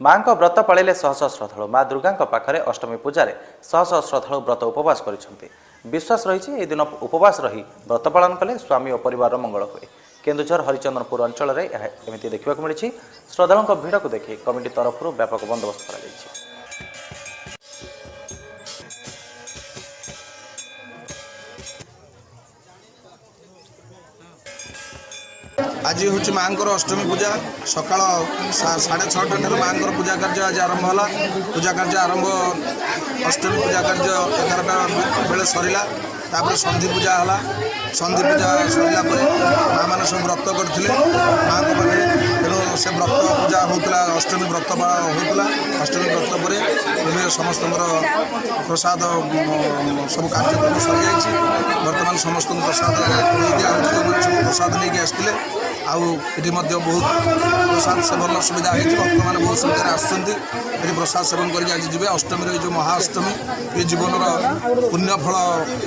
माँ को व्रत पाले शह शह श्रद्धा माँ दुर्गा पाखे अष्टमी पूजारे शह शह श्रद्धा व्रत उपवास कर विश्वास रही दिन उपवास रही व्रत पालन कले स्वामी और परिवार मंगल हुए। केन्दुझर हरिचंदनपुर अंचल एमती देखा मिली। श्रद्धालुओं भिड़ को देखि कमिटी तरफ व्यापक बंदोबस्त कर आज हूँ माँ अष्टमी पूजा सकाल 6:30 माँ पूजा कार्य आज आरंभ होला। पूजा कार्य आरंभ अष्टमी पूजा कार्य 11टा बेले सरला। तापर संधि पूजा है। संधि पूजा सरला माँ मैंने सब व्रत करते माँ को पाखे तेणु से व्रत पूजा होता अष्टमी व्रत होता। अष्टमी व्रत पर समस्त प्रसाद सब कार्यक्रम सरी जाइए। बर्तमान समस्त प्रसाद दिया जो सब प्रसाद नहीं आसते आउे बहुत प्रसाद सेवन सुविधा होती। भक्त मैंने बहुत सुविधा आसुँच प्रसाद सेवन करके आज जी अष्टमी जो महाअष्टमी ये जीवन पुण्य फल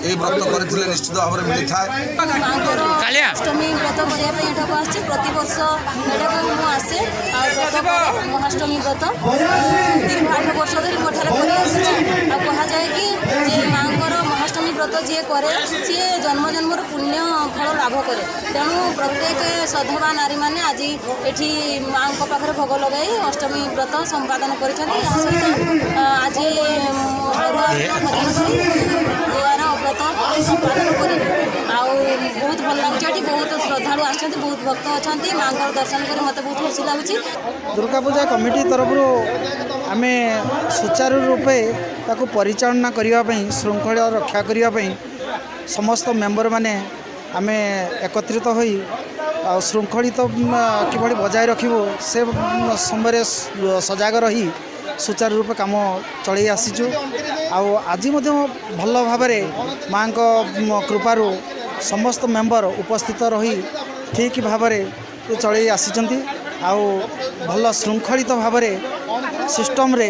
ये व्रत करते निश्चित भाव में मिली था। अष्टमी व्रत करने प्रति वर्ष आसे महाअष्टमी व्रत दीर्घ 8 वर्ष धरी कह जाए कि माँ महाअष्टमी व्रत जी करे सी जन्म जन्मर पुण्य फल लाभ करे। तेणु प्रत्येक सधवा नारी मैंने आज ये माँ पाखे भोग लगे अष्टमी व्रत संपादन कर आज व्रत संपादन कर बहुत भल लगे। बहुत श्रद्धा आस बहुत भक्त अच्छा माँ दर्शन कर मत बहुत खुशी लगुच। दुर्गा पूजा कमिटी तरफ आम सुचारू रूपे ताकू परिचालना करने श्रृंखल रक्षा करने समस्त मेंबर माने आम एकत्रित होई श्रृंखलित किभली बजाय रखिबो से समय सजग रही सुचारू रूपे काम चलई आसीचु। आज भल भाव माँ कृपारू समस्त मेंबर उपस्थित रही ठीक भाव चलई आसी भल श्रृंखलित भाव सिस्टम रे